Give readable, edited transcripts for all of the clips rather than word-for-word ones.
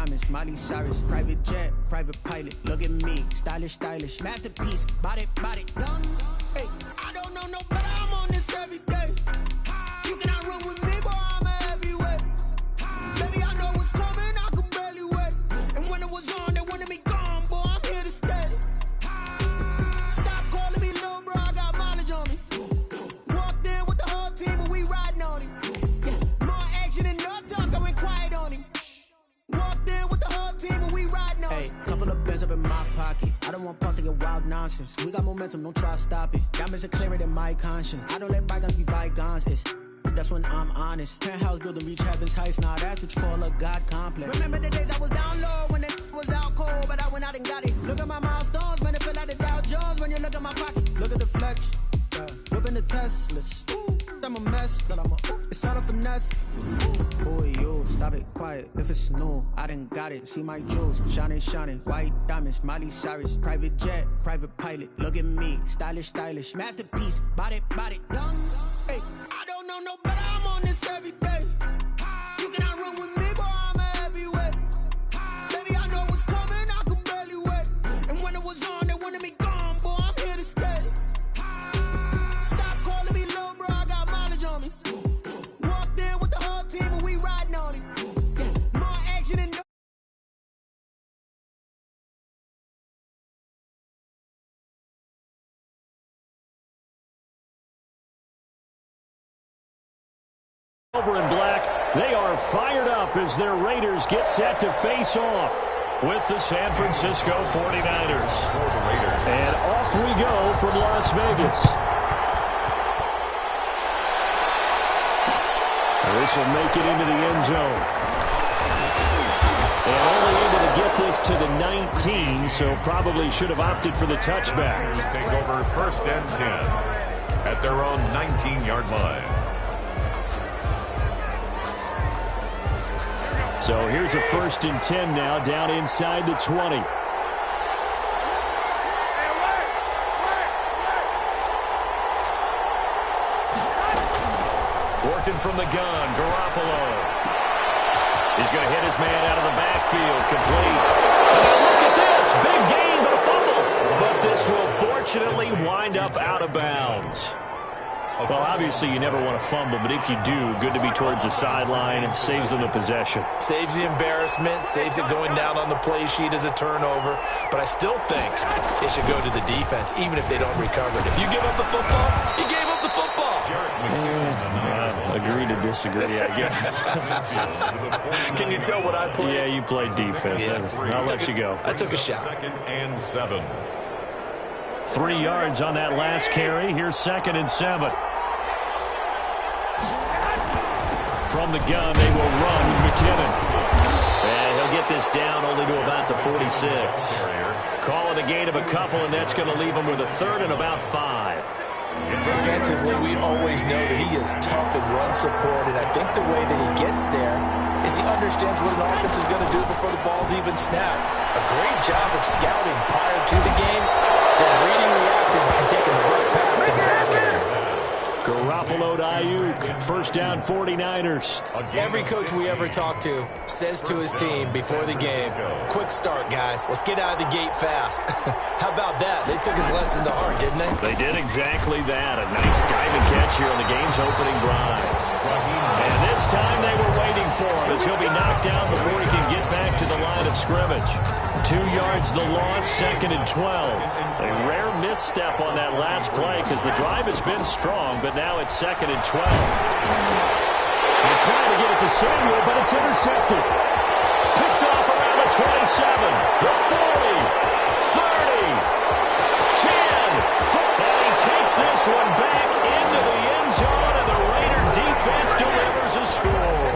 diamonds, Miley Cyrus, private jet, private pilot. Look at me, stylish, stylish, masterpiece, body, young. Hey, I don't know no better. I'm on this every day. You cannot run with me, boy. I'm a heavyweight. Baby, I know what's coming. I could barely wait. And when it was on, they wanted me gone, boy. I'm here to stay. Stop calling me little bro. I got mileage on me. Walked in with the whole team, and we riding on him. More action and no talk. I went quiet on him. Walked in with the whole team, and we riding on him. Hey, couple of bands up in my pocket. I don't want pulse to get wild nonsense. We got momentum, don't try to stop it. Diamonds are clearer than my conscience. I don't let bygones be bygones. That's when I'm honest. Penthouse building, reach heaven's heights. Now that's what you call a God complex. Remember the days I was down low when it was out cold, but I went out and got it. Look at my milestones, man, it feel like the Dow Jones when you look at my pocket. Look at the flex, whipping the Teslas. I'm a mess, but it's all a finesse. Boy, yo, stop it, quiet. If it's new, I done got it. See my jewels, shining, shining. White diamonds, Miley Cyrus, private jet, private pilot. Look at me, stylish, stylish, masterpiece, body, young. Hey, I don't know no better. I'm on this every day. You cannot run with me, boy. I'm a heavyweight. Baby, I know what's coming. I could barely wait. And when it was on, they wanted me gone, boy. I'm here to stay. Stop calling me little bro. I got mileage on me. Walked in with the whole team, and we riding on him. More action and no. Over in black, they are fired up as their Raiders get set to face off with the San Francisco 49ers. And off we go from Las Vegas. This will make it into the end zone. And only able to get this to the 19, so probably should have opted for the touchback. Take over 1st and 10 at their own 19-yard line. So here's a 1st and 10 now, down inside the 20. Working from the gun, Garoppolo. He's going to hit his man out of the backfield, complete. And look at this, big gain, but a fumble. But this will fortunately wind up out of bounds. Well, obviously you never want to fumble, but if you do, good to be towards the sideline. It saves them the possession. Saves the embarrassment, saves it going down on the play sheet as a turnover. But I still think it should go to the defense, even if they don't recover it. If you give up the football, you gave up the football. Agree to disagree, I guess. Can you tell what I played? Yeah, you played defense. Yeah. I'll let you go. I took a shot. 2nd and 7. 3 yards on that last carry. Here's 2nd and 7. From the gun, they will run McKinnon. And he'll get this down only to about the 46. Call it a gain of a couple, and that's going to leave him with a 3rd and about 5. Defensively, we always know that he is tough and run support, and I think the way that he gets there is he understands what an offense is going to do before the ball's even snapped. A great job of scouting prior to the game, then reading, reacting, and taking the right path to the back end. Garoppolo to Ayuk, 1st down 49ers. Every coach we ever talk to says to his team before the game, quick start, guys. Let's get out of the gate fast. How about that? They took his lesson to heart, didn't they? They did exactly that. A nice diving catch here on the game's opening drive. And this time they were waiting for him as he'll be knocked down before he can get back to the line of scrimmage. 2 yards the loss, 2nd and 12. A rare misstep on that last play because the drive has been strong, but now it's 2nd and 12. They're trying to get it to Samuel, but it's intercepted. Picked off around the 27, the 40, 30, 10. And he takes this one back into the end zone, and the Raider defense delivers a score.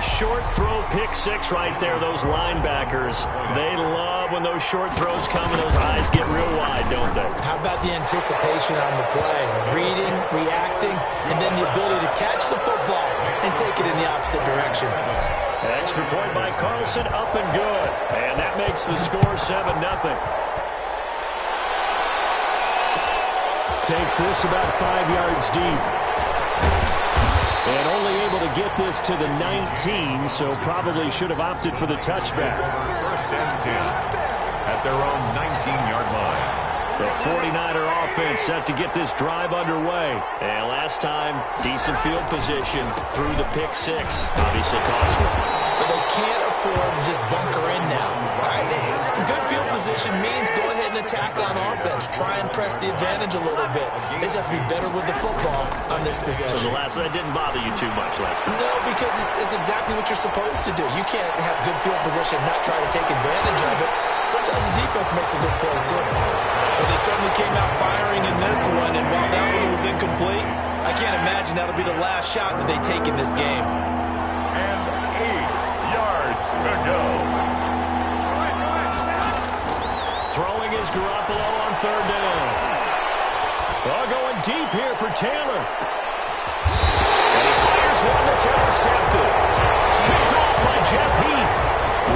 Short throw, pick 6 right there, those linebackers. They love when those short throws come and those eyes get real wide, don't they? How about the anticipation on the play? Reading, reacting, and then the ability to catch the football and take it in the opposite direction. Extra point by Carlson, up and good. And that makes the score 7-0. Takes this about 5 yards deep. And only able to get this to the 19, so probably should have opted for the touchback. First and 10 at their own 19-yard line. The 49er offense set to get this drive underway. And last time, decent field position through the pick six. Obviously costly. But they can't afford to just bunker in now. All right, good field position means go ahead and attack on offense. Try and press the advantage a little bit. They just have to be better with the football on this possession. So that didn't bother you too much last time? No, because it's exactly what you're supposed to do. You can't have good field position and not try to take advantage of it. Sometimes the defense makes a good play, too. But they certainly came out firing in this one, and while that one was incomplete, I can't imagine that'll be the last shot that they take in this game. And 8 yards to go. Throwing is Garoppolo on third down. Well, going deep here for Taylor. And he fires one that's intercepted. Picked off by Jeff Heath.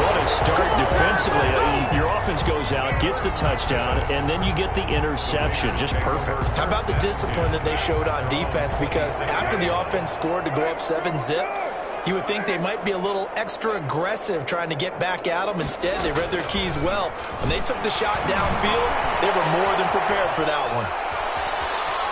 What a start defensively. Your offense goes out, gets the touchdown, and then you get the interception. Just perfect. How about the discipline that they showed on defense? Because after the offense scored to go up 7-zip, you would think they might be a little extra aggressive trying to get back at them. Instead, they read their keys well. When they took the shot downfield, they were more than prepared for that one.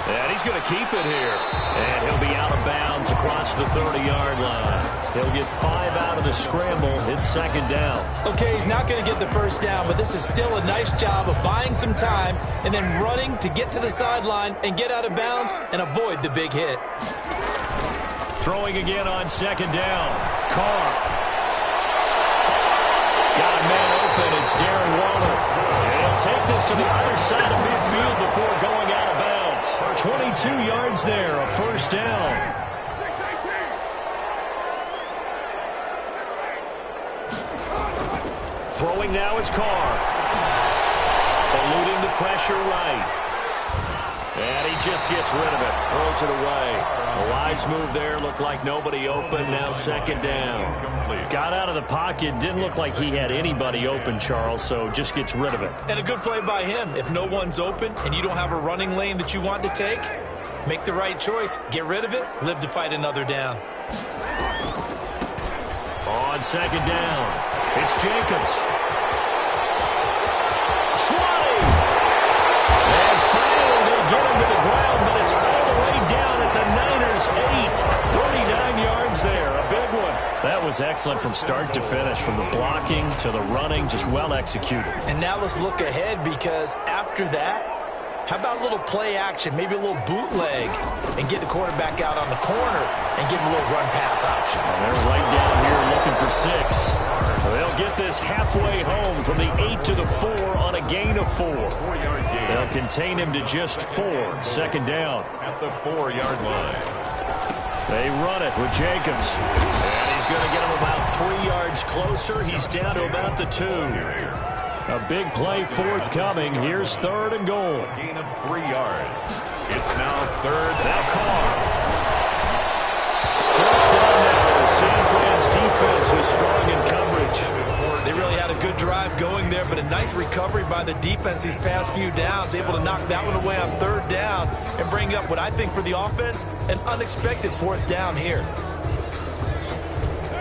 And he's going to keep it here. And he'll be out of bounds across the 30-yard line. He'll get 5 out of the scramble. It's second down. Okay, he's not going to get the first down, but this is still a nice job of buying some time and then running to get to the sideline and get out of bounds and avoid the big hit. Throwing again on second down. Carr. Got a man open. It's Darren Waller. And he'll take this to the other side of midfield before going out of bounds. 22 yards there, a first down. Throwing now is Carr. Eluding the pressure right. And he just gets rid of it. Throws it away. A wise move there. Looked like nobody open. Now second down. Got out of the pocket. Didn't look like he had anybody open, Charles, so just gets rid of it. And a good play by him. If no one's open and you don't have a running lane that you want to take, make the right choice. Get rid of it. Live to fight another down. On second down, it's Jacobs. 20. And finally they get him to the ground, but it's all the way down at the Niners' 8. 39 yards there, a big one. That was excellent from start to finish, from the blocking to the running, just well executed. And now let's look ahead, because after that, how about a little play action, maybe a little bootleg, and get the quarterback out on the corner and give him a little run-pass option. And they're right down here looking for 6. They'll get this halfway home from the 8 to the 4 on a gain of 4. They'll contain him to just 4. Second down. At the 4-yard line. They run it with Jacobs. And he's going to get him about 3 yards closer. He's down to about the 2. A big play forthcoming. Here's third and goal. Gain of 3 yards. It's now third. Now Carr. Fourth down now. San Fran's defense is strong in coverage. They really had a good drive going there, but a nice recovery by the defense these past few downs, able to knock that one away on third down and bring up what I think for the offense, an unexpected fourth down here.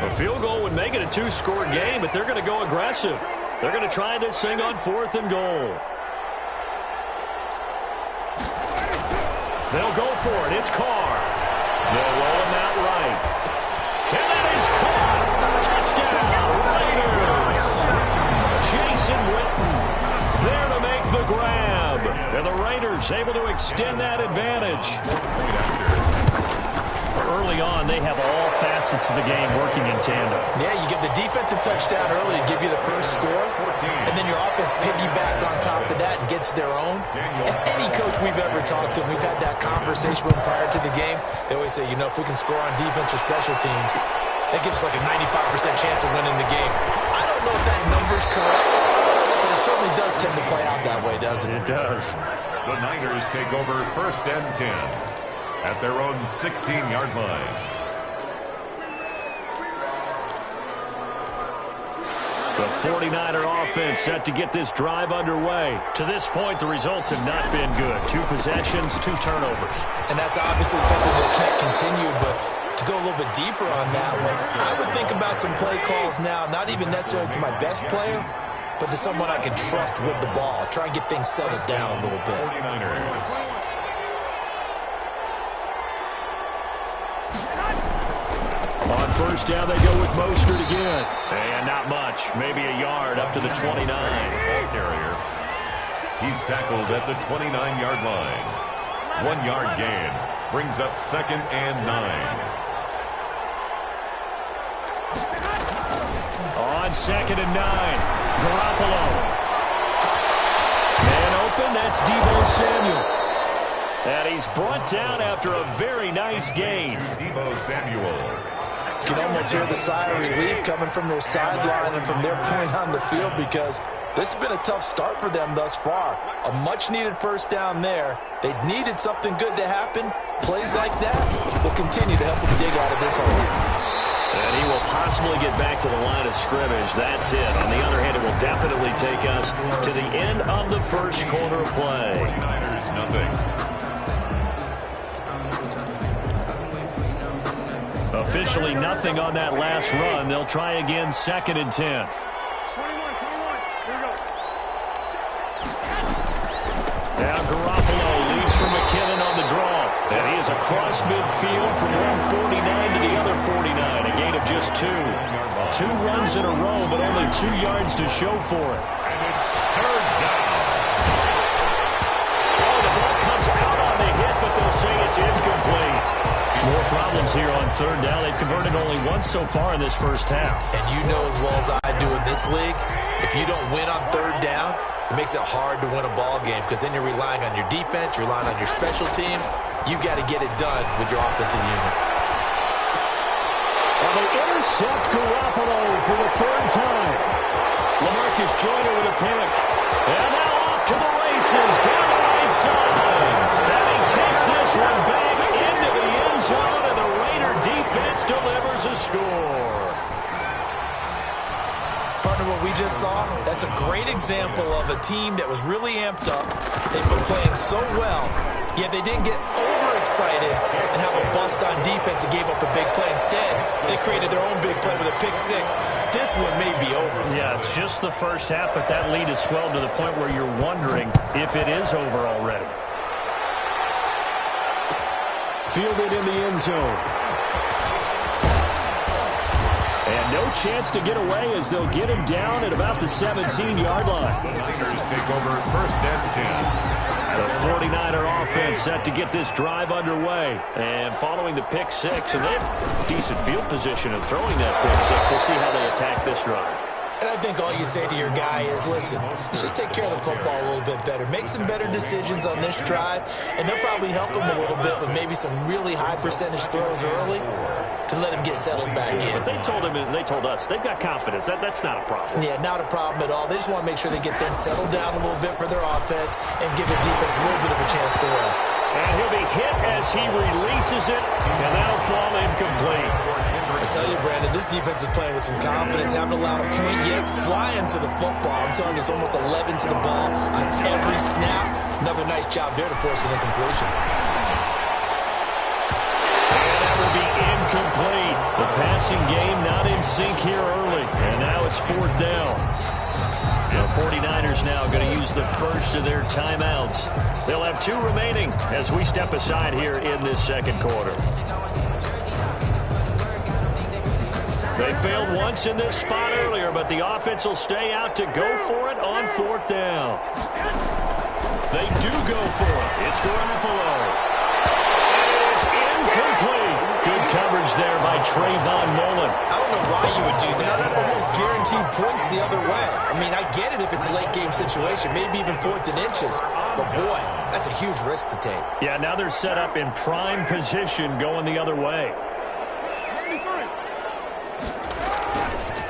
A field goal would make it a 2-score game, but they're going to go aggressive. They're going to try this thing on 4th and goal. They'll go for it. It's Carr. They'll roll him out right. And that is caught. Touchdown, Raiders. Jason Witten there to make the grab. And the Raiders able to extend that advantage. Early on, they have all facets of the game working in tandem. Yeah, you give the defensive touchdown early to give you the first score, and then your offense piggybacks on top of that and gets their own. And any coach we've ever talked to, we've had that conversation with them prior to the game, they always say, you know, if we can score on defense or special teams, that gives us like a 95% chance of winning the game. I don't know if that number's correct, but it certainly does tend to play out that way, doesn't it? It does. The Niners take over first and 10 at their own 16-yard line. The 49er offense set to get this drive underway. To this point, the results have not been good. 2 possessions, 2 turnovers. And that's obviously something that can't continue, but To go a little bit deeper on that one, I would think about some play calls now, not even necessarily to my best player, but to someone I can trust with the ball. Try and get things settled down a little bit. 49ers. On first down, they go with Mostert again. And not much. Maybe a yard up to the 29. Ball carrier. He's tackled at the 29-yard line. 1 yard gain. Brings up 2nd and 9. On 2nd and 9, Garoppolo. And open, that's Deebo Samuel. And he's brought down after a very nice gain. Deebo Samuel. You can almost hear the sigh of relief coming from their sideline and from their point on the field, because this has been a tough start for them thus far. A much-needed first down there. They needed something good to happen. Plays like that will continue to help them dig out of this hole. And he will possibly get back to the line of scrimmage. That's it. On the other hand, it will definitely take us to the end of the first quarter of play. 49ers nothing. Officially nothing on that last run. They'll try again, 2nd and 10. Now Garoppolo leads from McKinnon on the draw. And he is across midfield from 149 to the other 49. A gain of just 2. 2 runs in a row, but only 2 yards to show for it. And it's 3rd down. Oh, the ball comes out on the hit, but they'll say it's incomplete. More problems here on 3rd down. They've converted only once so far in this first half. And you know as well as I do in this league, if you don't win on 3rd down, it makes it hard to win a ball game, because then you're relying on your defense, you're relying on your special teams. You've got to get it done with your offensive unit. Well, they intercept Garoppolo for the 3rd time. LaMarcus Joyner with a pick. And now off to the races down the right side. And he takes this one back into the end zone, and the Raider defense delivers a score. Partner, what we just saw, that's a great example of a team that was really amped up. They've been playing so well, yet they didn't get overexcited and have a bust on defense and gave up a big play. Instead, they created their own big play with a pick 6. This one may be over. Yeah, it's just the first half, but that lead has swelled to the point where you're wondering if it is over already. Fielded in the end zone. And no chance to get away as they'll get him down at about the 17-yard line. The Niners take over 1st and 10. The 49er offense set to get this drive underway. And following the pick 6, and they have decent field position in throwing that pick 6. We'll see how they attack this drive. And I think all you say to your guy is, listen, let's just take care of the football a little bit better. Make some better decisions on this drive, and they'll probably help him a little bit with maybe some really high percentage throws early to let him get settled back in. But they told him, and they told us, they've got confidence. That's not a problem. Yeah, not a problem at all. They just want to make sure they get things settled down a little bit for their offense and give their defense a little bit of a chance to rest. And he'll be hit as he releases it, and that'll fall incomplete. I tell you, Brandon, this defense is playing with some confidence. Haven't allowed a point yet. Flying to the football. I'm telling you, it's almost 11 to the ball on every snap. Another nice job there to force an incompletion. And that will be incomplete. The passing game not in sync here early. And now it's 4th down. The 49ers now going to use the first of their timeouts. They'll have 2 remaining as we step aside here in this second quarter. They failed once in this spot earlier, but the offense will stay out to go for it on 4th down. They do go for it. It's Garoppolo. It is incomplete. Good coverage there by Trayvon Mullen. I don't know why you would do that. It's almost guaranteed points the other way. I mean, I get it if it's a late game situation, maybe even 4th and inches. But, boy, that's a huge risk to take. Yeah, now they're set up in prime position going the other way.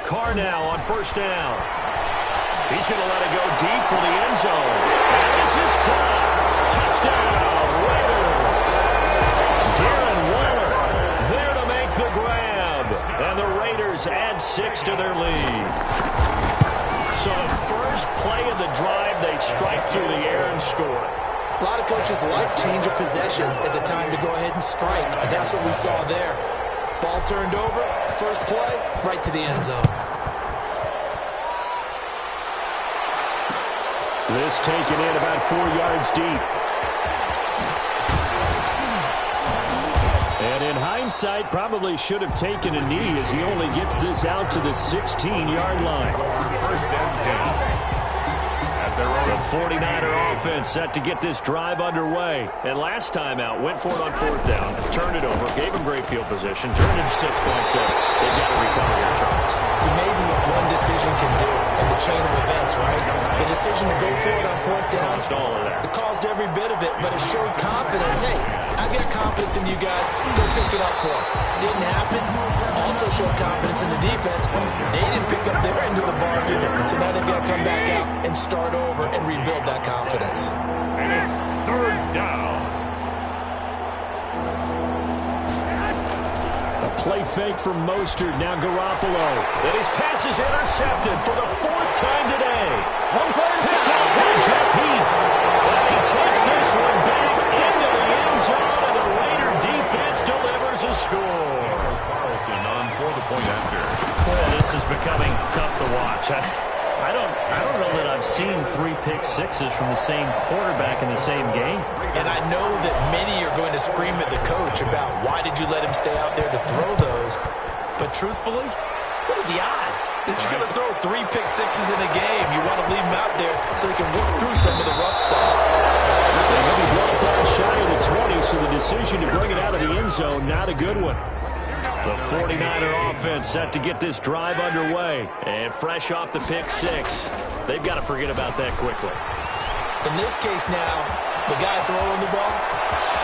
Carr now on 1st down. He's going to let it go deep for the end zone. And this is caught. Touchdown, Raiders. Darren Waller there to make the grab. And the Raiders add 6 to their lead. So the first play of the drive, they strike through the air and score. A lot of coaches like change of possession as a time to go ahead and strike. And that's what we saw there. Ball turned over. First play, right to the end zone. This taken in about 4 yards deep. And in hindsight, probably should have taken a knee as he only gets this out to the 16-yard line. First and 10. The 49er offense set to get this drive underway. And last time out, went for it on fourth down, turned it over, gave him great field position, turned it 6 points. They've got to recover here, Charles. It's amazing what one decision can do in the chain of events, right? The decision to go for it on fourth down. Caused all of that. It caused every bit of it, but it showed confidence. Hey, I've got confidence in you guys. Go pick it up for them. Didn't happen. Also showed confidence in the defense. They didn't pick up their end of the bargain, so now they've got to come back out and start over and rebuild that confidence. And it's third down. A play fake from Mostert, now Garoppolo. And his pass is intercepted for the 4th time today. Picked up by Jeff Heath. And he takes this one back into the end zone, and the Raider defense delivers a score. Carlson on for the point after. Well, this is becoming tough to watch. I don't know that I've seen 3 pick-sixes from the same quarterback in the same game. And I know that many are going to scream at the coach about why did you let him stay out there to throw those. But truthfully, what are the odds that you're going to throw 3 pick-sixes in a game? You want to leave them out there so they can work through some of the rough stuff. They'll be brought down shy of the 20, so the decision to bring it out of the end zone, not a good one. The 49er offense set to get this drive underway. And fresh off the pick-6, they've got to forget about that quickly. In this case now, the guy throwing the ball,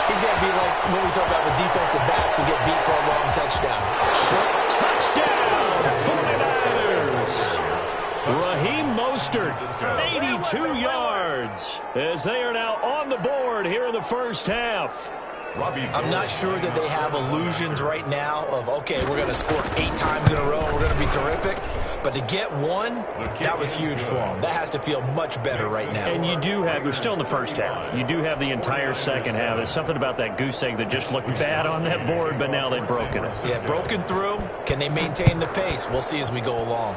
he's got to be like what we talk about with defensive backs who get beat for a long touchdown. Short touchdown, 49ers. Raheem Mostert, 82 yards, as they are now on the board here in the first half. I'm not sure that they have illusions right now of, okay, we're going to score 8 times in a row and we're going to be terrific. But to get one, that was huge for them. That has to feel much better right now. And you do have, we're still in the first half. You do have the entire second half. There's something about that goose egg that just looked bad on that board, but now they've broken it. Yeah, broken through. Can they maintain the pace? We'll see as we go along.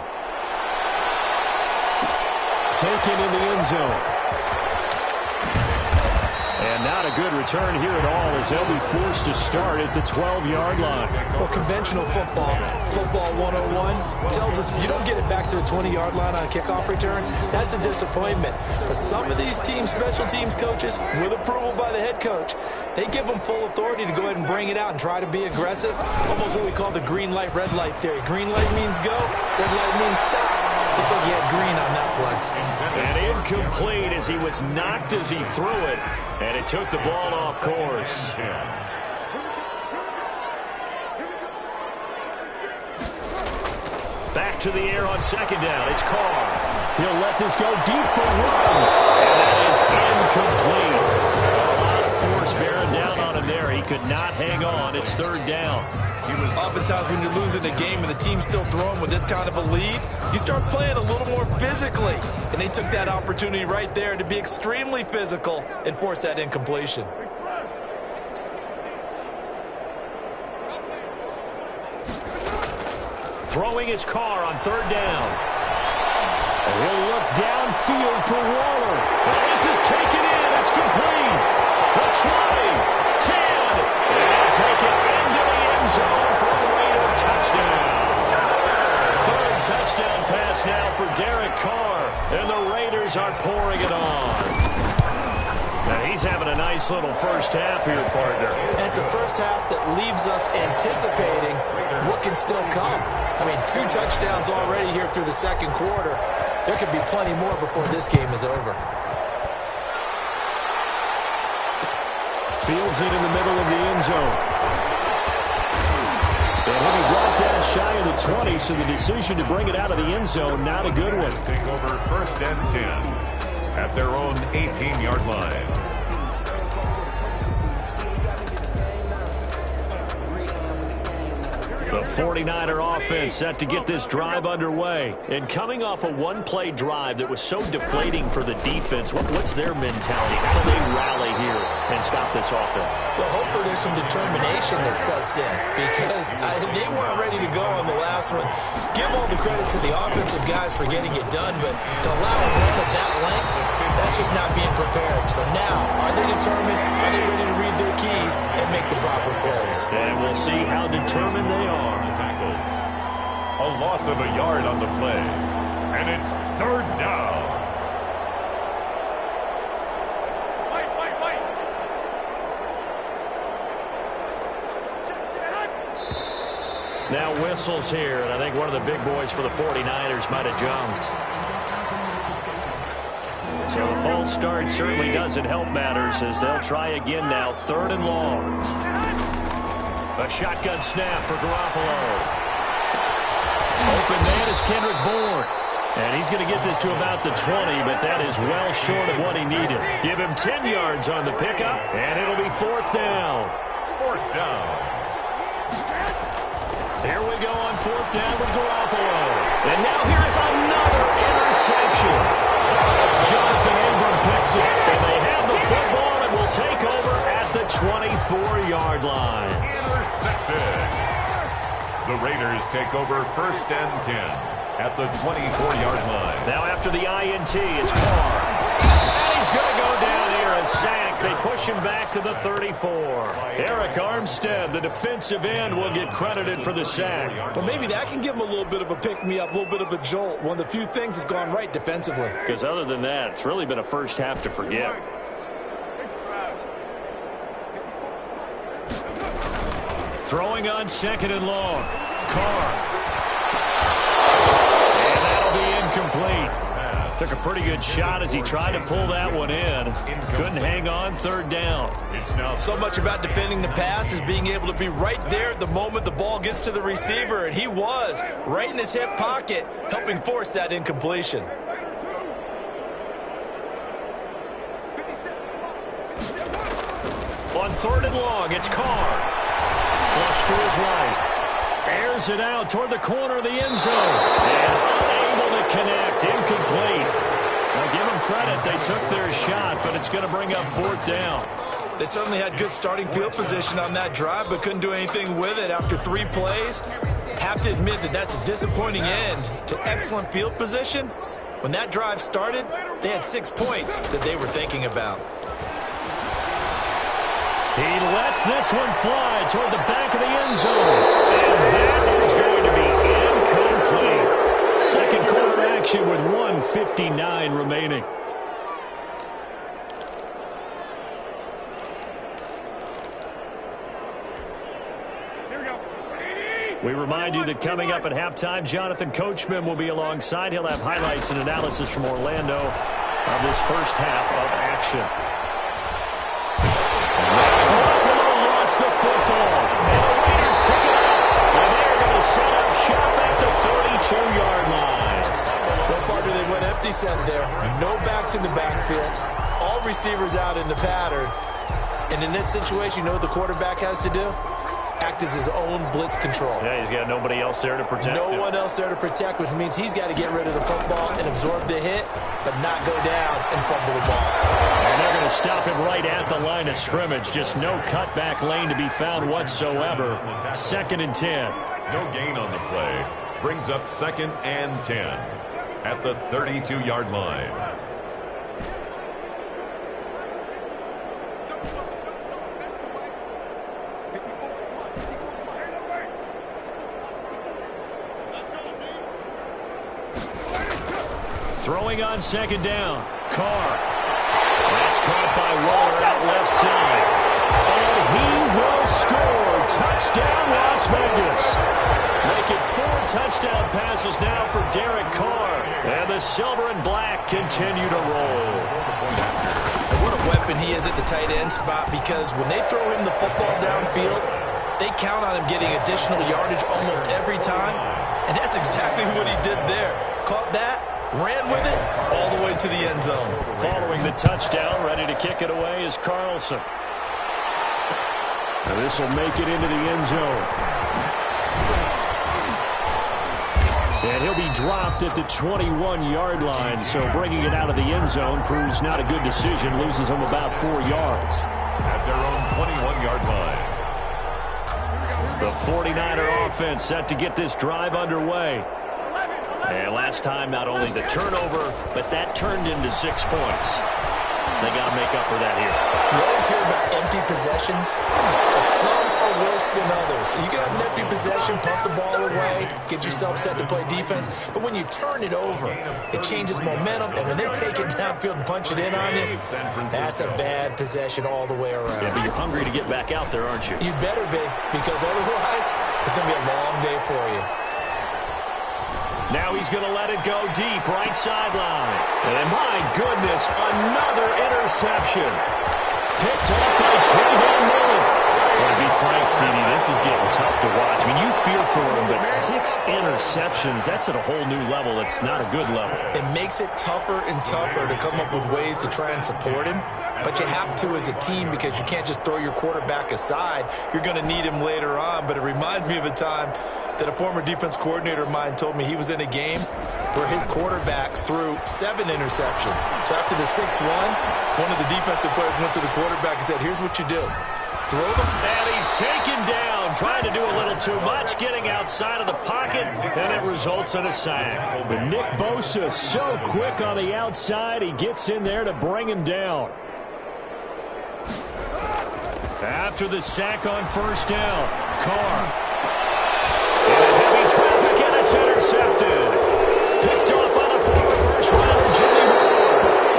Taken in the end zone. And not a good return here at all as they'll be forced to start at the 12-yard line. Well, conventional football 101, tells us if you don't get it back to the 20-yard line on a kickoff return, that's a disappointment. But some of these teams, special teams coaches, with approval by the head coach, they give them full authority to go ahead and bring it out and try to be aggressive. Almost what we call the green light, red light theory. Green light means go, red light means stop. Looks like he had green on that play. And incomplete as he was knocked as he threw it. And it took the ball off course. Back to the air on second down. It's Carr. He'll let this go deep for runs. And that is incomplete. A lot of force bearing down on him there. He could not hang on. It's third down. Oftentimes when you're losing a game and the team's still throwing with this kind of a lead, you start playing a little more physically. And they took that opportunity right there to be extremely physical and force that incompletion. Throwing his Carr on third down. And he'll look downfield for Waller. And this is taken in. It's complete. The 20, 10, and take it into the end zone for a Raider touchdown. Third touchdown pass now for Derek Carr. And the Raiders are pouring it on. Now he's having a nice little first half here, partner. And it's a first half that leaves us anticipating what can still come. I mean, 2 touchdowns already here through the second quarter. There could be plenty more before this game is over. Fields it in the middle of the end zone. And he'll be brought down shy of the 20, so the decision to bring it out of the end zone, not a good one. Take over first and 10 at their own 18-yard line. The 49er offense set to get this drive underway. And coming off a one-play drive that was so deflating for the defense, what's their mentality? How do they rally here and stop this offense? Well, hopefully there's some determination that sets in because they weren't ready to go on the last one. Give all the credit to the offensive guys for getting it done, but to allow a run of that length, that's just not being prepared. So now, are they determined? Are they ready to read their keys and make the proper plays? And we'll see how determined they are. Tackle. A loss of a yard on the play. And it's third down. Now whistles here, and I think one of the big boys for the 49ers might have jumped. So the false start certainly doesn't help matters as they'll try again now, 3rd and long. A shotgun snap for Garoppolo. Open man is Kendrick Bourne. And he's going to get this to about the 20, but that is well short of what he needed. Give him 10 yards on the pickup, and it'll be 4th down. 4th down. Here we go on 4th down with Garoppolo. And now here is another interception. Jonathan Abram picks it, and they have the football and will take over at the 24-yard line. Intercepted. The Raiders take over 1st and 10 at the 24-yard line. Now after the INT, it's Carr. And he's going to go down here, a sack. They push him back to the 34. Eric Armstead, the defensive end, will get credited for the sack. Well, maybe that can give him a little bit of a pick-me-up, a little bit of a jolt. One of the few things that's gone right defensively. Because other than that, it's really been a first half to forget. Throwing on 2nd and long. Carr. And that'll be incomplete. Took a pretty good shot as he tried to pull that one in. Couldn't hang on, 3rd down. So much about defending the pass is being able to be right there at the moment the ball gets to the receiver, and he was right in his hip pocket, helping force that incompletion. On 3rd and long, it's Carr. Flush to his right. Airs it out toward the corner of the end zone. And unable to connect. Incomplete. Now give them credit. They took their shot, but it's going to bring up 4th down. They certainly had good starting field position on that drive, but couldn't do anything with it after 3 plays. Have to admit that that's a disappointing end to excellent field position. When that drive started, they had 6 points that they were thinking about. He lets this one fly toward the back of the end zone. And that is going to be incomplete. 2nd quarter action with 1:59 remaining. We remind you that coming up at halftime, Jonathan Coachman will be alongside. He'll have highlights and analysis from Orlando of this first half of action. The football. And the Raiders pick it up. And they're going to set up shop at the 32-yard line. Well, partner, they went empty set there. No backs in the backfield. All receivers out in the pattern. And in this situation, you know what the quarterback has to do? Act as his own blitz control. Yeah, he's got nobody else there to protect him. No one else there to protect, which means he's got to get rid of the football and absorb the hit, but not go down and fumble the ball. And they're going to stop him right at the line of scrimmage. Just no cutback lane to be found whatsoever. 2nd and 10. No gain on the play. Brings up 2nd and 10 at the 32-yard line. Throwing on 2nd down. Carr. That's caught by Waller out left side. And he will score. Touchdown, Las Vegas. Make it 4 touchdown passes now for Derek Carr. And the silver and black continue to roll. And what a weapon he is at the tight end spot, because when they throw him the football downfield, they count on him getting additional yardage almost every time. And that's exactly what he did there. Caught that, ran with it all the way to the end zone. Following the touchdown, ready to kick it away is Carlson. And this will make it into the end zone. And he'll be dropped at the 21-yard line, so bringing it out of the end zone proves not a good decision, loses him about 4 yards. At their own 21-yard line. The 49er offense set to get this drive underway. And last time, not only the turnover, but that turned into 6 points. They got to make up for that here. You always hear about empty possessions. Some are worse than others. You can have an empty possession, pump the ball away, get yourself set to play defense. But when you turn it over, it changes momentum. And when they take it downfield and punch it in on you, that's a bad possession all the way around. Yeah, but you're hungry to get back out there, aren't you? You better be, because otherwise it's going to be a long day for you. Now he's going to let it go deep, right sideline. And my goodness, another interception. Picked off by Trayvon Mullen. To be frank, CD, this is getting tough to watch. I mean, you fear for him, but 6 interceptions, that's at a whole new level. It's not a good level. It makes it tougher and tougher to come up with ways to try and support him. But you have to as a team, because you can't just throw your quarterback aside. You're going to need him later on. But it reminds me of a time that a former defense coordinator of mine told me he was in a game where his quarterback threw 7 interceptions. So after the 6th one of the defensive players went to the quarterback and said, here's what you do. Throw them. And he's taken down, trying to do a little too much, getting outside of the pocket, and it results in a sack. But Nick Bosa so quick on the outside, he gets in there to bring him down. After the sack on first down, Carr. In heavy traffic, and it's intercepted. Picked off by the former first-rounder, Jimmy Ward.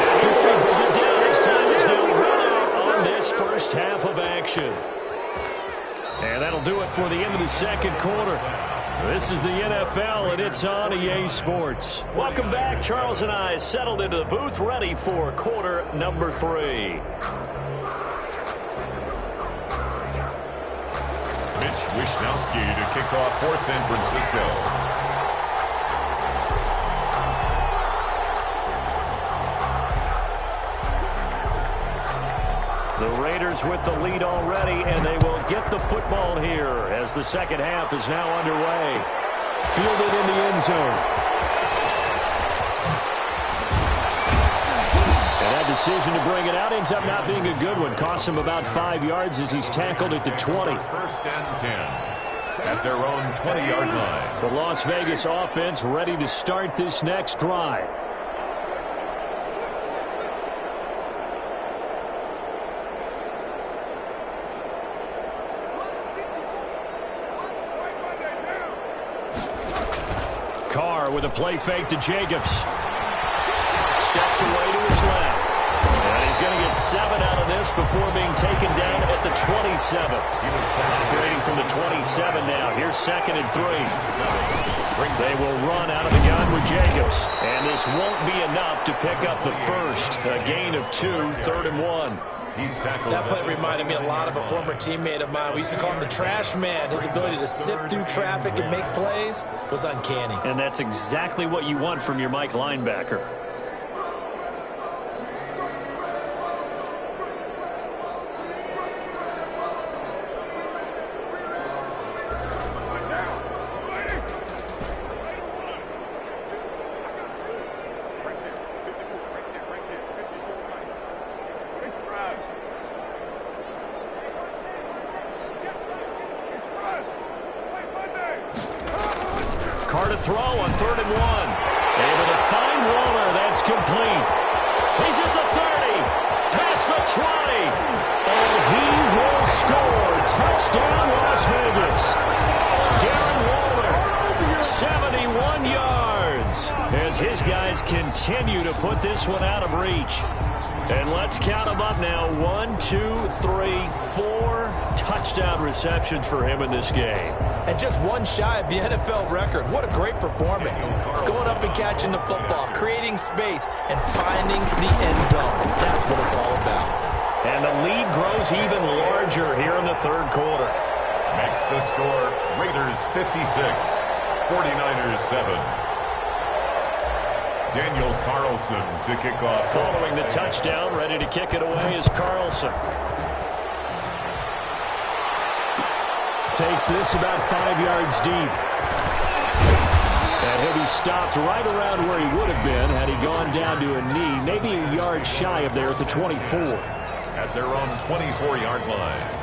And he will bring it down. His time is now run out on this first half of action. And that'll do it for the end of the second quarter. This is the NFL, and it's on EA Sports. Welcome back. Charles and I settled into the booth, ready for quarter number 3. Mitch Wishnowsky to kick off for San Francisco. The Raiders with the lead already, and they will get the football here as the second half is now underway. Fielded in the end zone. And that decision to bring it out ends up not being a good one. Costs him about 5 yards as he's tackled at the 20. First and 10 at their own 20-yard line. The Las Vegas offense ready to start this next drive. Carr with a play fake to Jacobs. Steps away to his left. And he's going to get 7 out of this before being taken down at the 27. Operating from the 27 now. Here's 2nd and 3. They will run out of the gun with Jacobs. And this won't be enough to pick up the first. A gain of 2, 3rd and 1. That play reminded me a lot of a former teammate of mine. We used to call him the trash man. His ability to sift through traffic and make plays was uncanny. And that's exactly what you want from your Mike linebacker. Carr to throw on 3rd and 1. Able to find Waller. That's complete. He's at the 30. Past the 20. And he will score. Touchdown, Las Vegas. Darren Waller, 71 yards. As his guys continue to put this one out of reach. And let's count them up now. 1, 2, 3, 4 touchdown receptions for him in this game. And just one shy of the NFL record. What a great performance. Going up and catching the football, creating space, and finding the end zone. That's what it's all about. And the lead grows even larger here in the 3rd quarter. Makes the score Raiders 56, 49ers 7. Daniel Carlson to kick off. Following the touchdown, ready to kick it away is Carlson. Takes this about 5 yards deep. And he'll be stopped right around where he would have been had he gone down to a knee, maybe a yard shy of there at the 24. At their own 24-yard line.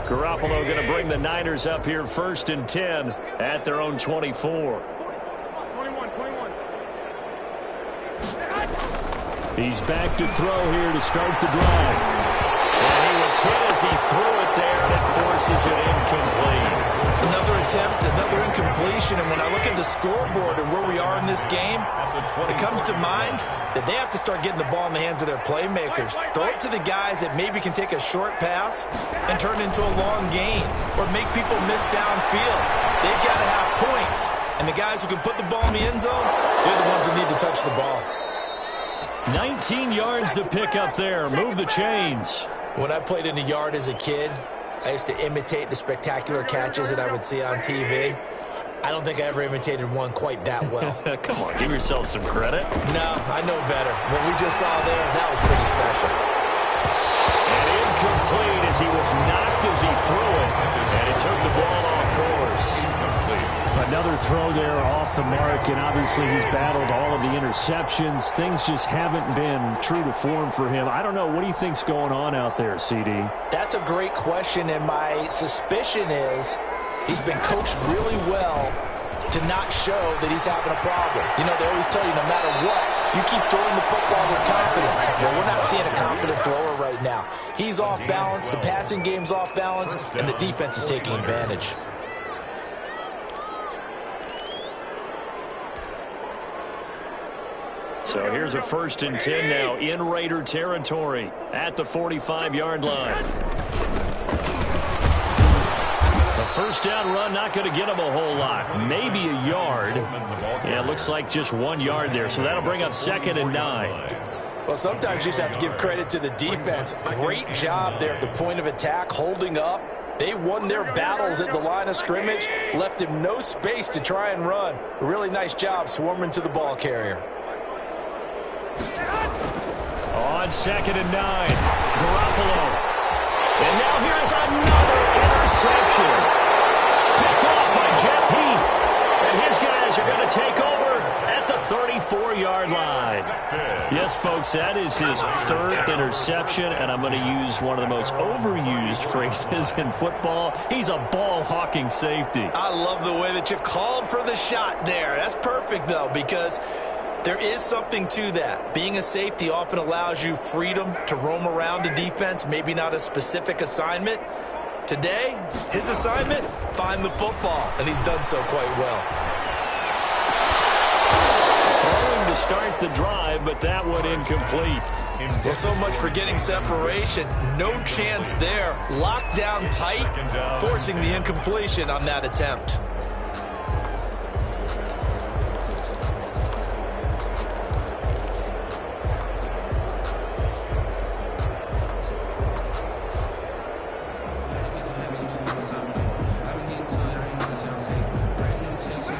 Garoppolo going to bring the Niners up here 1st and 10 at their own 24. He's back to throw here to start the drive. And he was hit as he threw it there, and it forces it incomplete. Another attempt, another incompletion, and when I look at the scoreboard and where we are in this game, it comes to mind that they have to start getting the ball in the hands of their playmakers. Throw it to the guys that maybe can take a short pass and turn it into a long gain or make people miss downfield. They've got to have points, and the guys who can put the ball in the end zone, they're the ones that need to touch the ball. 19 yards to pick up there. Move the chains. When I played in the yard as a kid, I used to imitate the spectacular catches that I would see on TV. I don't think I ever imitated one quite that well. Come on, give yourself some credit. No, I know better. What we just saw there, that was pretty special. And incomplete as he was knocked as he threw it. And he took the ball off course. Another throw there off the mark, and obviously he's battled all of the interceptions. Things just haven't been true to form for him. I don't know. What do you think's going on out there, CD? That's a great question, and my suspicion is he's been coached really well to not show that he's having a problem. You know, they always tell you no matter what, you keep throwing the football with confidence. Well, we're not seeing a confident thrower right now. He's off balance, the passing game's off balance, and the defense is taking advantage. So here's a 1st and 10 now in Raider territory at the 45-yard line. A 1st down run, not going to get him a whole lot. Maybe a yard. Yeah, it looks like just 1 yard there. So that'll bring up 2nd and 9. Well, sometimes you just have to give credit to the defense. Great job there at the point of attack, holding up. They won their battles at the line of scrimmage, left him no space to try and run. A really nice job swarming to the ball carrier. On 2nd and 9, Garoppolo. And now here's another interception. Picked off by Jeff Heath. And his guys are going to take over at the 34-yard line. Yes, folks, that is his 3rd interception, and I'm going to use one of the most overused phrases in football. He's a ball-hawking safety. I love the way that you called for the shot there. That's perfect, though, because there is something to that. Being a safety often allows you freedom to roam around a defense, maybe not a specific assignment. Today, his assignment, find the football, and he's done so quite well. Throwing to start the drive, but that one incomplete. Well, so much for getting separation. No chance there. Locked down tight, forcing the incompletion on that attempt.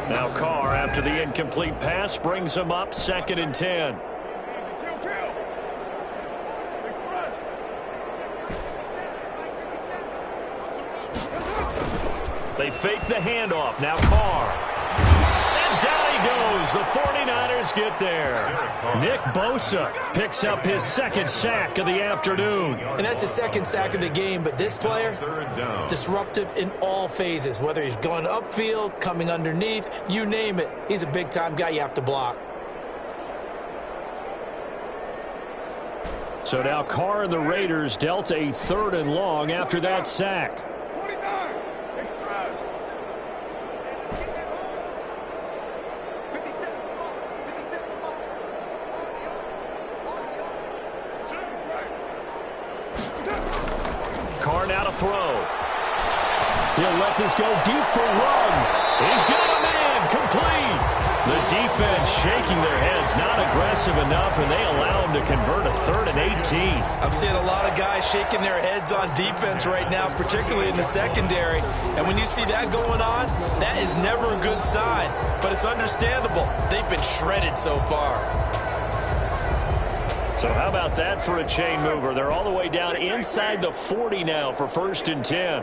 Now Carr, after the incomplete pass, brings him up 2nd and 10. They fake the handoff. Now Carr. And down he goes. The 49ers get there. Nick Bosa picks up his 2nd sack of the afternoon. And that's his 2nd sack of the game, but this player, disruptive in all phases, whether he's going upfield, coming underneath, you name it. He's a big-time guy you have to block. So now Carr and the Raiders dealt a 3rd and long after that sack. Carr now to throw. He'll let this go deep for Ruggs. He's got a man complete. The defense shaking their heads, not aggressive enough, and they allow him to convert a 3rd and 18. I'm seeing a lot of guys shaking their heads on defense right now, particularly in the secondary. And when you see that going on, that is never a good sign. But it's understandable. They've been shredded so far. So how about that for a chain mover? They're all the way down inside the 40 now for 1st and 10.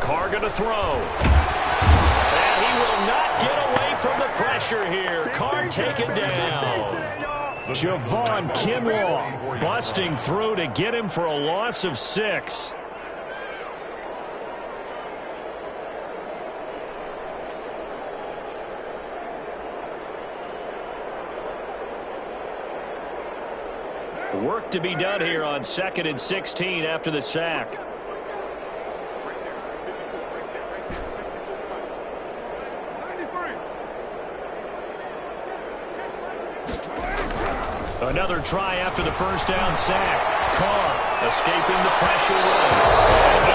Carr going to throw. And he will not get away from the pressure here. Carr taken down. Javon Kinlaw busting through to get him for a loss of 6. Work to be done here on 2nd and 16 after the sack. Another try after the 1st down sack. Carr escaping the pressure run.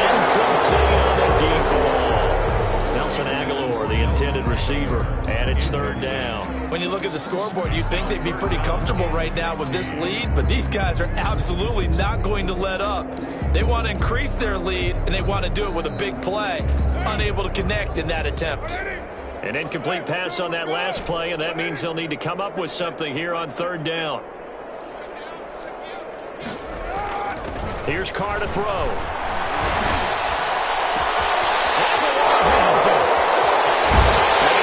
Incomplete on the deep ball. Nelson Aguilar, the intended receiver, and it's 3rd down. When you look at the scoreboard, you'd think they'd be pretty comfortable right now with this lead, but these guys are absolutely not going to let up. They want to increase their lead, and they want to do it with a big play. Unable to connect in that attempt. An incomplete pass on that last play, and that means they'll need to come up with something here on 3rd down. Here's Carr to throw.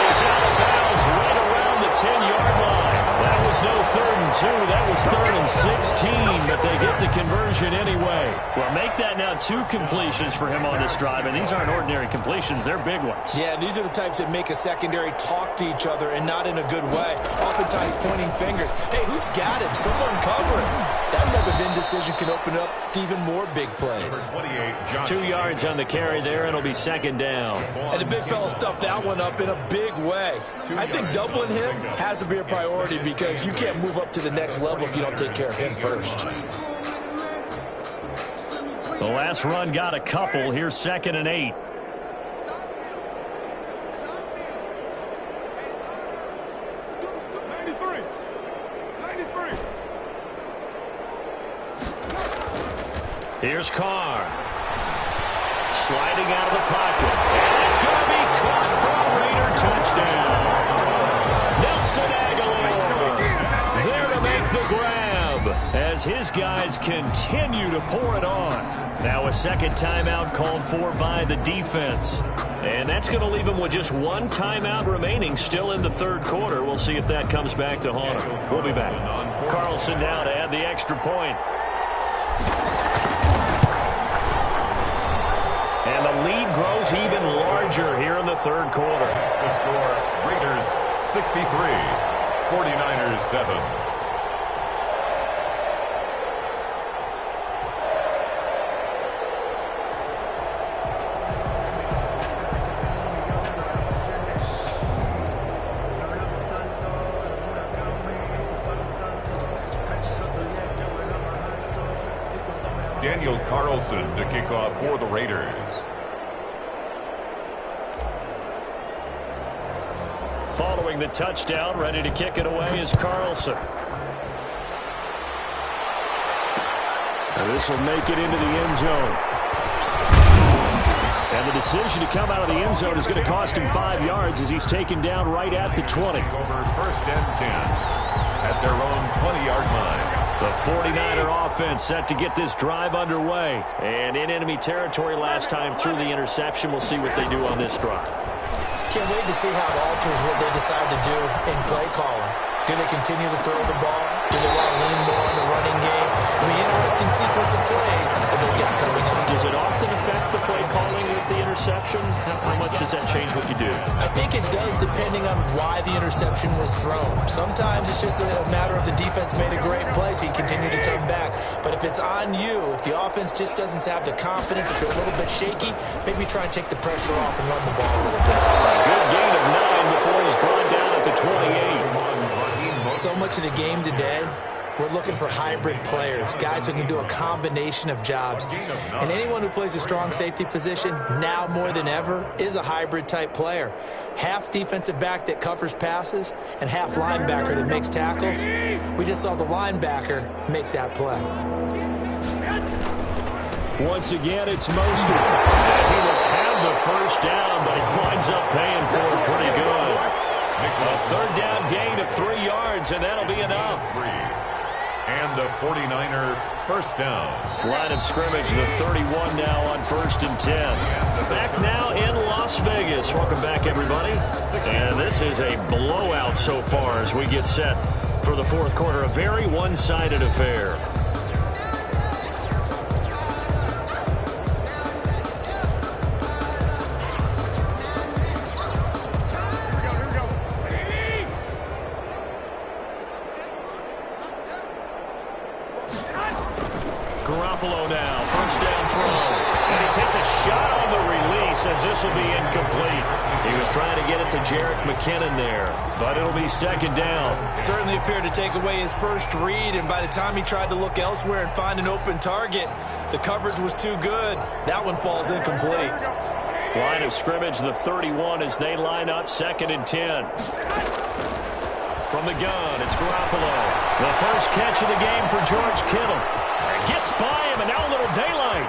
He's out of bounds right around the 10-yard line. That was no 3rd and 2. That was 3rd and 16, but they get the conversion anyway. Well, make that now 2 completions for him on this drive, and these aren't ordinary completions. They're big ones. Yeah, these are the types that make a secondary talk to each other and not in a good way. Oftentimes pointing fingers. Hey, who's got him? Someone cover him. That type of indecision can open up to even more big plays. 2 yards on the carry there, and it'll be 2nd down. And the big fella stuffed that one up in a big way. I think doubling him has to be a priority because you can't move up to the next level if you don't take care of him first. The last run got a couple. Here's 2nd and 8. Here's Carr. Sliding out of the pocket. And it's going to be caught for a Raider touchdown. Nelson Aguilar there to make the grab as his guys continue to pour it on. Now a 2nd timeout called for by the defense. And that's going to leave him with just 1 timeout remaining still in the 3rd quarter. We'll see if that comes back to haunt him. We'll be back. Carlson now to add the extra point. And the lead grows even larger here in the 3rd quarter. That's the score. Raiders 63, 49ers 7. Daniel Carlson to kick off for the Raiders. Following the touchdown, ready to kick it away is Carlson. And this will make it into the end zone. And the decision to come out of the end zone is going to cost him 5 yards as he's taken down right at the 20. Over 1st and 10 at their own 20-yard line. The 49er offense set to get this drive underway. And in enemy territory last time through the interception. We'll see what they do on this drive. Can't wait to see how it alters what they decide to do in play calling. Do they continue to throw the ball? Do they want to lean more on the running game? It'll be an interesting sequence of plays that they've got coming up. Does it often affect the play calling with the interceptions? How much does that change what you do? I think it does depending on why the interception was thrown. Sometimes it's just a matter of the defense made a great play, so you continue to come back. But if it's on you, if the offense just doesn't have the confidence, if they're a little bit shaky, maybe try and take the pressure off and run the ball a little bit. Good gain of 9 before he's brought down at the 28. So much of the game today, we're looking for hybrid players, guys who can do a combination of jobs. And anyone who plays a strong safety position, now more than ever, is a hybrid-type player. Half defensive back that covers passes and half linebacker that makes tackles. We just saw the linebacker make that play. Once again, it's Mostert. And he will have the first down, but he winds up paying for it pretty good. A third down gain of 3 yards, and that'll be enough. And the 49er first down. Line of scrimmage, the 31 now on 1st and 10. Back now in Las Vegas. Welcome back, everybody. And this is a blowout so far as we get set for the fourth quarter. A very one-sided affair. Garoppolo now, first down throw. And he takes a shot on the release as this will be incomplete. He was trying to get it to Jerick McKinnon there, but it'll be second down. Certainly appeared to take away his first read, and by the time he tried to look elsewhere and find an open target, the coverage was too good. That one falls incomplete. Line of scrimmage, the 31 as they line up, 2nd and 10. From the gun, it's Garoppolo. The first catch of the game for George Kittle. Gets by him, and now a little daylight.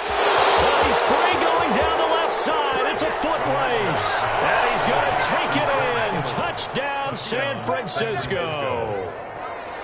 Well, he's free going down the left side. It's a foot race. And he's going to take it in. Touchdown, San Francisco.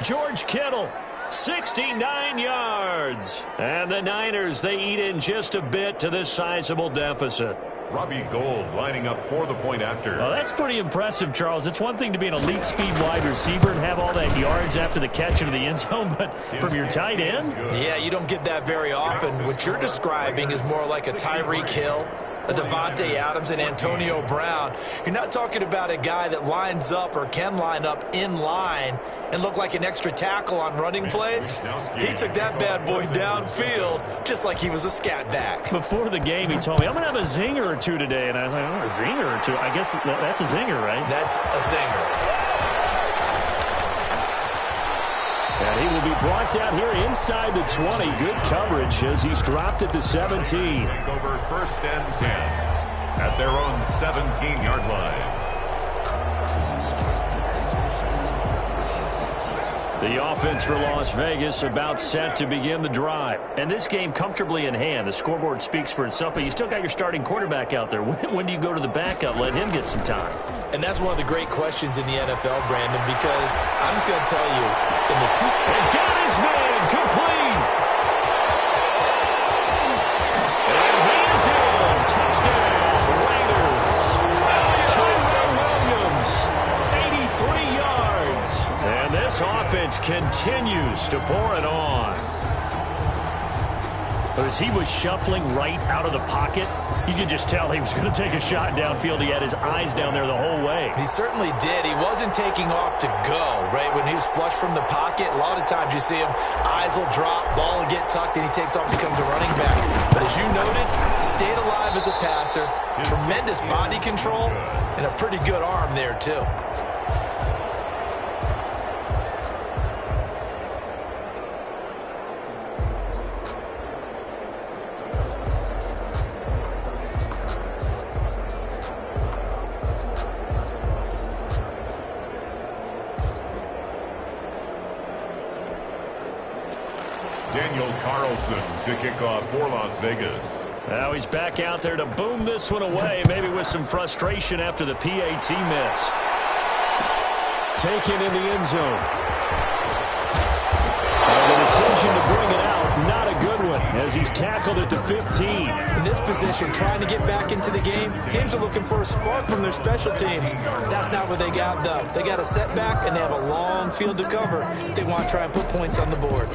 George Kittle, 69 yards. And the Niners, they eat in just a bit to this sizable deficit. Robbie Gould lining up for the point after. Oh, that's pretty impressive, Charles. It's one thing to be an elite speed wide receiver and have all that yards after the catch into the end zone, but from your tight end? Yeah, you don't get that very often. What you're describing is more like a Tyreek Hill, a Devontae Adams, and Antonio Brown. You're not talking about a guy that lines up or can line up in line and look like an extra tackle on running plays. He took that bad boy downfield just like he was a scat back. Before the game, he told me, I'm going to have a zinger or two today. And I was like, oh, a zinger or two? I guess that's a zinger, right? That's a zinger. And he will be brought down here inside the 20. Good coverage as he's dropped at the 17. Take over 1st and 10 at their own 17-yard line. The offense for Las Vegas about set to begin the drive. And this game comfortably in hand. The scoreboard speaks for itself, but you still got your starting quarterback out there. When do you go to the backup? Let him get some time. And that's one of the great questions in the NFL, Brandon, because I'm just going to tell you, in the two... And got his man complete. And he is in. Touchdown, Raiders. Tyrell Williams, 83 yards. And this offense continues to pour it on. As he was shuffling right out of the pocket, you could just tell he was going to take a shot downfield. He had his eyes down there the whole way. He certainly did. He wasn't taking off to go, right? When he was flush from the pocket, a lot of times you see him, eyes will drop, ball will get tucked, and he takes off, becomes a running back. But as you noted, stayed alive as a passer, tremendous body control, and a pretty good arm there, too. Daniel Carlson to kick off for Las Vegas. Now he's back out there to boom this one away, maybe with some frustration after the PAT miss. Taken in the end zone. And the decision to bring it out, not a good one, as he's tackled at the 15. In this position, trying to get back into the game, teams are looking for a spark from their special teams. That's not what they got, though. They got a setback, and they have a long field to cover if they want to try and put points on the board.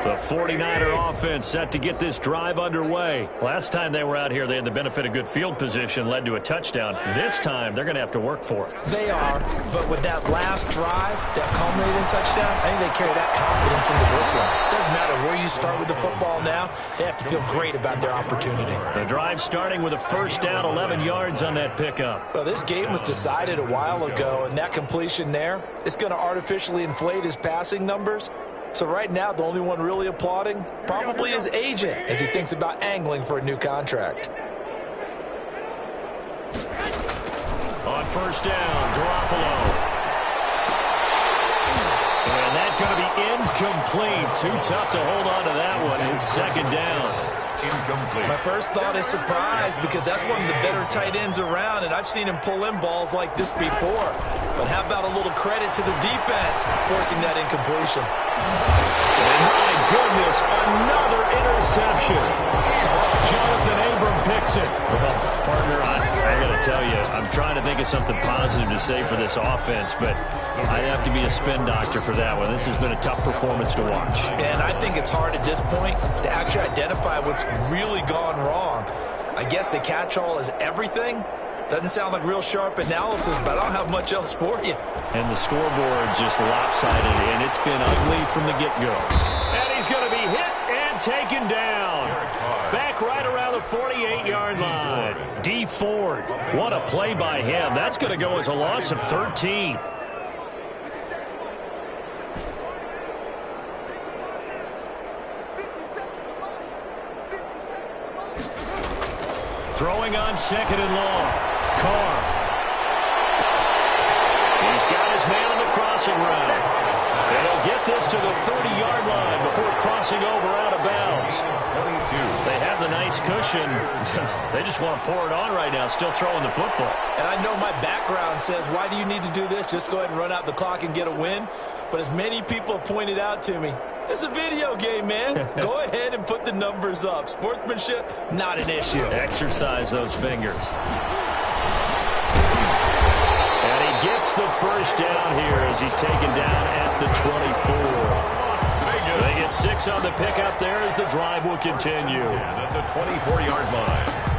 The 49er offense set to get this drive underway. Last time they were out here, they had the benefit of good field position, led to a touchdown. This time, they're going to have to work for it. They are, but with that last drive, that culminating touchdown, I think they carry that confidence into this one. Doesn't matter where you start with the football now, they have to feel great about their opportunity. The drive starting with a first down, 11 yards on that pickup. Well, this game was decided a while ago, and that completion there is going to artificially inflate his passing numbers. So right now, the only one really applauding probably his agent as he thinks about angling for a new contract. On first down, Garoppolo. And that going going to be incomplete. Too tough to hold on to that one. It's second down. Incomplete. My first thought is surprise because that's one of the better tight ends around, and I've seen him pull in balls like this before. But how about a little credit to the defense forcing that incompletion? And my goodness, another interception. Jonathan Abram picks it. Well, partner, I got to tell you, I'm trying to think of something positive to say for this offense, but I'd have to be a spin doctor for that one. This has been a tough performance to watch. And I think it's hard at this point to actually identify what's really gone wrong. I guess the catch-all is everything. Doesn't sound like real sharp analysis, but I don't have much else for you. And the scoreboard just lopsided, and it's been ugly from the get-go. And he's going to be hit and taken down. Back right around the 48-yard line. D. Ford, what a play by him. That's going to go as a loss of 13. Throwing on second and long. Carr. He's got his man on the crossing route. And he'll get this to the 30-yard line before crossing over out of bounds. 22. They have the nice cushion. They just want to pour it on right now, still throwing the football. And I know my background says, why do you need to do this? Just go ahead and run out the clock and get a win. But as many people have pointed out to me, this is a video game, man. Go ahead and put the numbers up. Sportsmanship, not an issue. Exercise those fingers. And he gets the first down here as he's taken down at the 24. They get 6 on the pickup there as the drive will continue. At the 24-yard line.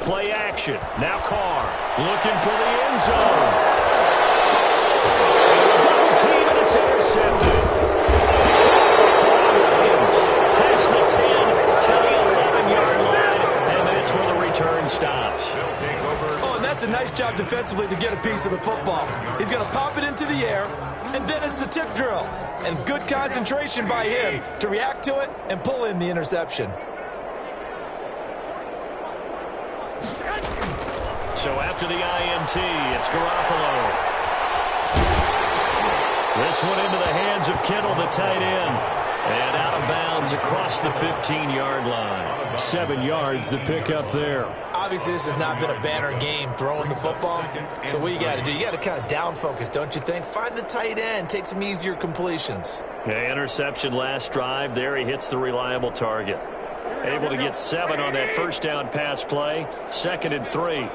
Play action. Now Carr looking for the end zone. Double team and it's intercepted. Williams past the 10 to the 11-yard line, and that's where the return stops. Oh, and that's a nice job defensively to get a piece of the football. He's going to pop it into the air, and then it's the tip drill. And good concentration by him to react to it and pull in the interception. So after the INT, it's Garoppolo. This one into the hands of Kittle, the tight end. And out of bounds across the 15-yard line. 7 yards, the pickup there. Obviously, this has not been a banner game throwing the football. So what you got to do, you got to kind of down focus, don't you think? Find the tight end, take some easier completions. Yeah, interception last drive. There he hits the reliable target. Able to get 7 on that first down pass play. 2nd and 3.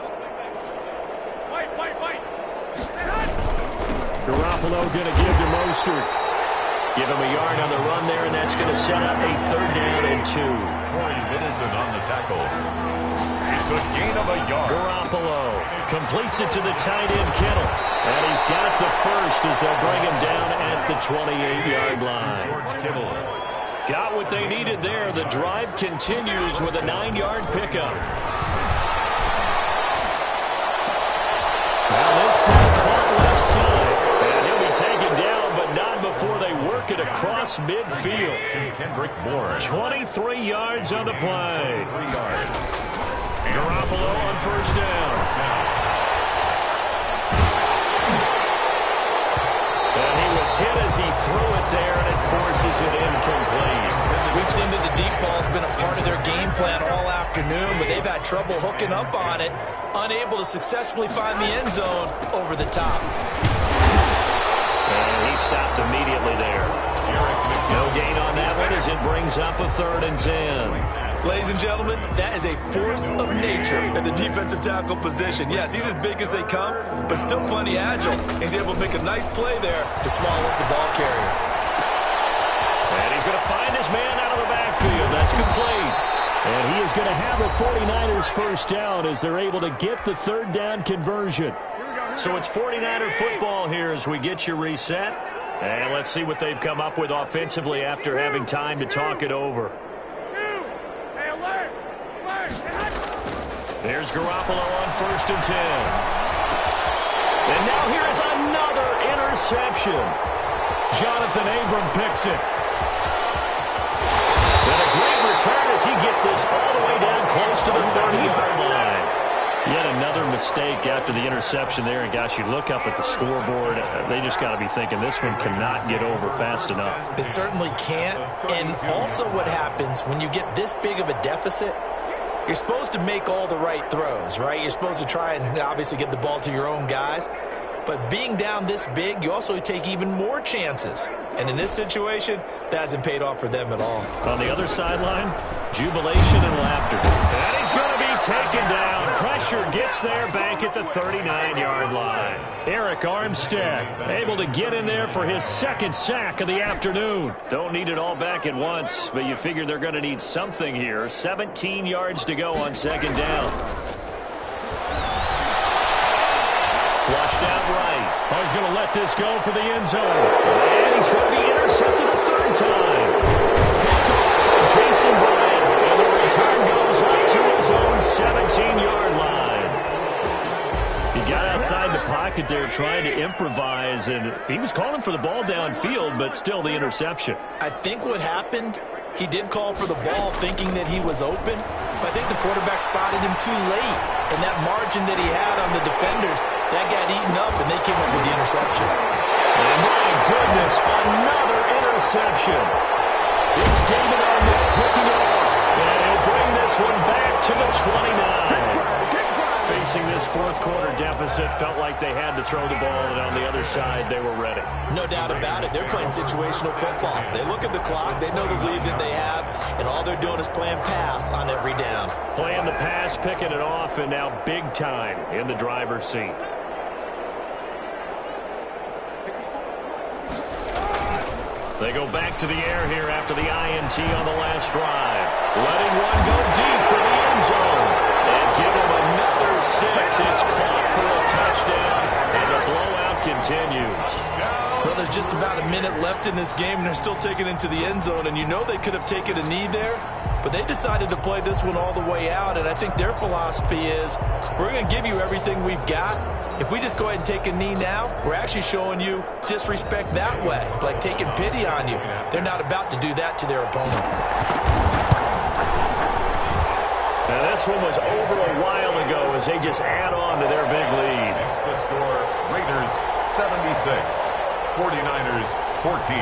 Garoppolo going to give to Mostert. Give him a yard on the run there, and that's going to set up a 3rd down and 2. Corey Middleton on the tackle. It's a gain of a yard. Garoppolo completes it to the tight end, Kittle. And he's got the first as they'll bring him down at the 28-yard line. George Kittle. Got what they needed there. The drive continues with a 9-yard pickup. Now this time caught left side. And he'll be taken down, but not before they work it across midfield. Kendrick Bourne. 23 yards on the play. 3 yards. Garoppolo on first down. And he was hit as he threw it there, and it forces it incomplete. We've seen that the deep ball has been a part of their game plan all afternoon, but they've had trouble hooking up on it, unable to successfully find the end zone over the top. And he stopped immediately there. No gain on that one as it brings up a 3rd and 10. Ladies and gentlemen, that is a force of nature at the defensive tackle position. Yes, he's as big as they come, but still plenty agile. He's able to make a nice play there to small up the ball carrier. And he's going to find his man out of the backfield. That's complete. And he is going to have a 49ers first down as they're able to get the 3rd down conversion. So it's 49er football here as we get you reset. And let's see what they've come up with offensively after having time to talk it over. Here's Garoppolo on 1st and 10. And now here is another interception. Jonathan Abram picks it. And a great return as he gets this all the way down close to the 30-yard line. Yet another mistake after the interception there. And, gosh, you look up at the scoreboard, they just got to be thinking this one cannot get over fast enough. It certainly can't. And also what happens when you get this big of a deficit, you're supposed to make all the right throws, right? You're supposed to try and obviously get the ball to your own guys. But being down this big, you also take even more chances. And in this situation, that hasn't paid off for them at all. On the other sideline, jubilation and laughter. And he's going to be taken down. Pressure gets there back at the 39-yard line. Eric Armstead able to get in there for his 2nd sack of the afternoon. Don't need it all back at once, but you figure they're going to need something here. 17 yards to go on 2nd down. Flushed out right. Oh, he's going to let this go for the end zone. And he's going to be intercepted a 3rd time. Picked off by Jason Bryant. And the return goes up to his own 17-yard line. He got outside the pocket there trying to improvise, and he was calling for the ball downfield, but still the interception. I think what happened, he did call for the ball thinking that he was open, but I think the quarterback spotted him too late. And that margin that he had on the defenders, that got eaten up, and they came up with the interception. And my goodness, another interception. It's David Arnett picking it up. And he'll bring this one back to the 29. Facing this 4th quarter deficit, felt like they had to throw the ball, and on the other side, they were ready. No doubt about it. They're playing situational football. They look at the clock. They know the lead that they have, and all they're doing is playing pass on every down. Playing the pass, picking it off, and now big time in the driver's seat. They go back to the air here after the INT on the last drive. Letting one go deep for the end zone. And give him another 6. It's caught for a touchdown, and the blowout continues. Well, there's just about a minute left in this game, and they're still taking it to the end zone. And you know they could have taken a knee there, but they decided to play this one all the way out. And I think their philosophy is, we're going to give you everything we've got. If we just go ahead and take a knee now, we're actually showing you disrespect that way, like taking pity on you. They're not about to do that to their opponent. Now this one was over a while ago as they just add on to their big lead. Makes the score Raiders 76, 49ers 14.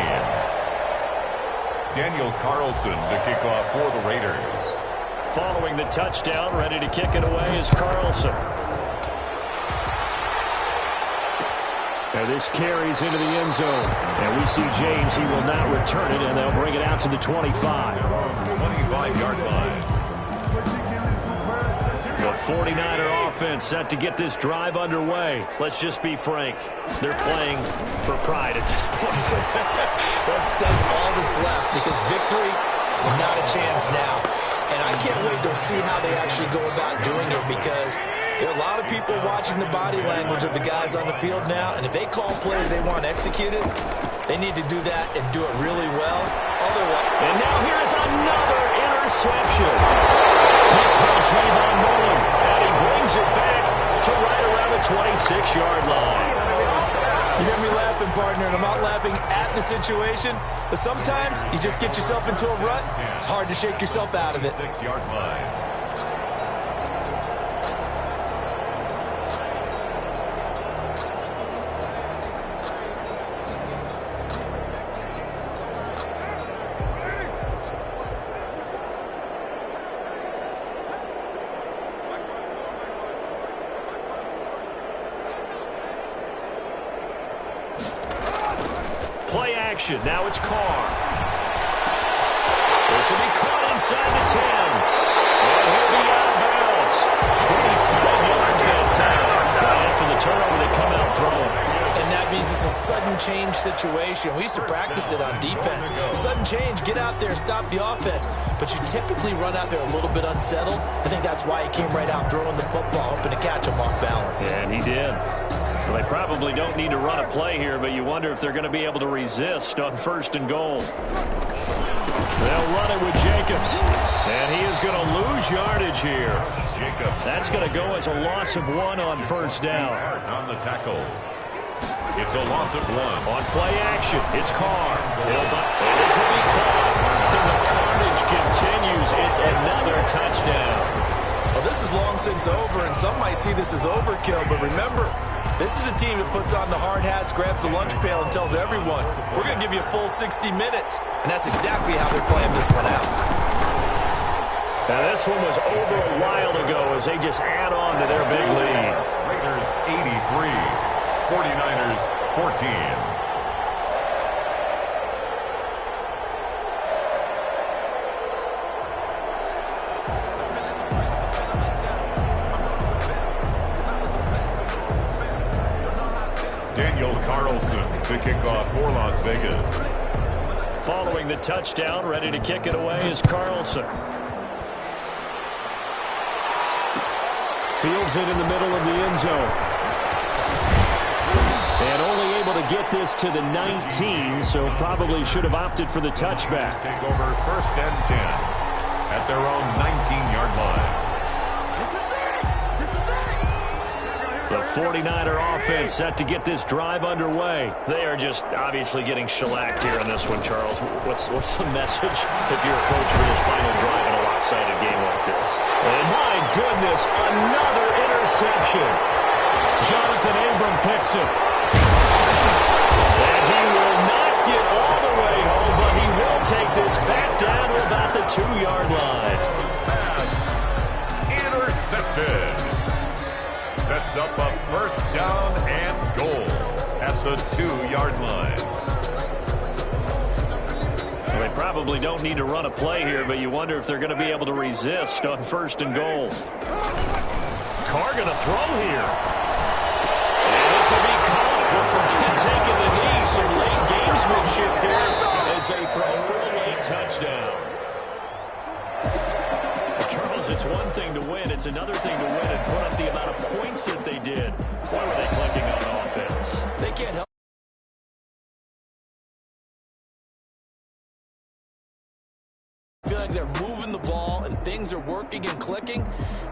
Daniel Carlson to kick off for the Raiders. Following the touchdown, ready to kick it away is Carlson. Now this carries into the end zone. And we see James, he will not return it, and they'll bring it out to the 25. 25-yard line. The 49er offense set to get this drive underway. Let's just be frank. They're playing for pride at this point. That's all that's left, because victory, not a chance now. And I can't wait to see how they actually go about doing it, because there are a lot of people watching the body language of the guys on the field now, and if they call plays they want executed, they need to do that and do it really well. Otherwise, and now here is another interception. Picked by Trayvon Mullen, and he brings it back to right around the 26-yard line. You hear me laughing, partner, and I'm not laughing at the situation, but sometimes you just get yourself into a rut. It's hard to shake yourself out of it. 6-yard line. Play action. Now it's Carr. This will be caught inside the 10. And he'll be out of bounds. 25 yards that time. After the turnover, they come out throwing. And that means it's a sudden change situation. We used to practice it on defense. Sudden change, get out there, stop the offense. But you typically run out there a little bit unsettled. I think that's why he came right out throwing the football, hoping to catch him off balance. And he did. Well, they probably don't need to run a play here, but you wonder if they're going to be able to resist on 1st and goal. They'll run it with Jacobs. And he is going to lose yardage here. That's going to go as a loss of 1 on 1st down. On the tackle. It's a loss of 1. On play action, it's Carr. And this will be caught. And the carnage continues. It's another touchdown. Well, this is long since over, and some might see this as overkill, but remember, this is a team that puts on the hard hats, grabs the lunch pail, and tells everyone, we're going to give you a full 60 minutes. And that's exactly how they're playing this one out. Now, this one was over a while ago as they just add on to their big lead. Raiders 83, 49ers 14. Daniel Carlson to kick off for Las Vegas. Following the touchdown, ready to kick it away is Carlson. Fields it in the middle of the end zone. And only able to get this to the 19, so probably should have opted for the touchback. Take over 1st and 10 at their own 19-yard line. The 49er offense set to get this drive underway. They are just obviously getting shellacked here on this one, Charles. What's the message if you're a coach for this final drive in a lopsided game like this? And my goodness, another interception. Jonathan Abram picks it. And he will not get all the way home, but he will take this back down to about the 2-yard line. Pass intercepted. Sets up a 1st down and goal at the 2-yard line. Well, they probably don't need to run a play here, but you wonder if they're going to be able to resist on 1st and goal. Carr going to throw here. And this will be caught. We'll forget taking the knee. Some late gamesmanship here as they throw for a late touchdown. Charles, it's one thing to win. It's another thing to win and put up the amount of points that they did. Why were they clicking on offense? They can't help. Feel like they're moving the ball and things are working and clicking.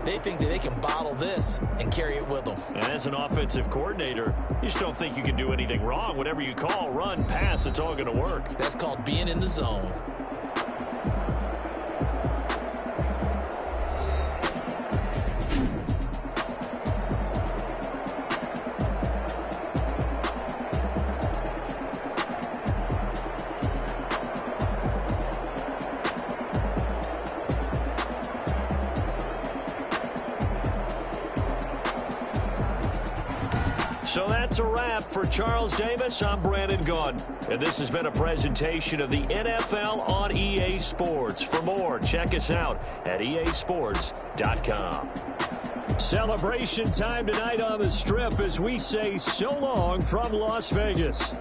They think that they can bottle this and carry it with them. And as an offensive coordinator, you just don't think you can do anything wrong. Whatever you call, run, pass, it's all going to work. That's called being in the zone. So that's a wrap for Charles Davis. I'm Brandon Gaudin, and this has been a presentation of the NFL on EA Sports. For more, check us out at easports.com. Celebration time tonight on the Strip as we say so long from Las Vegas.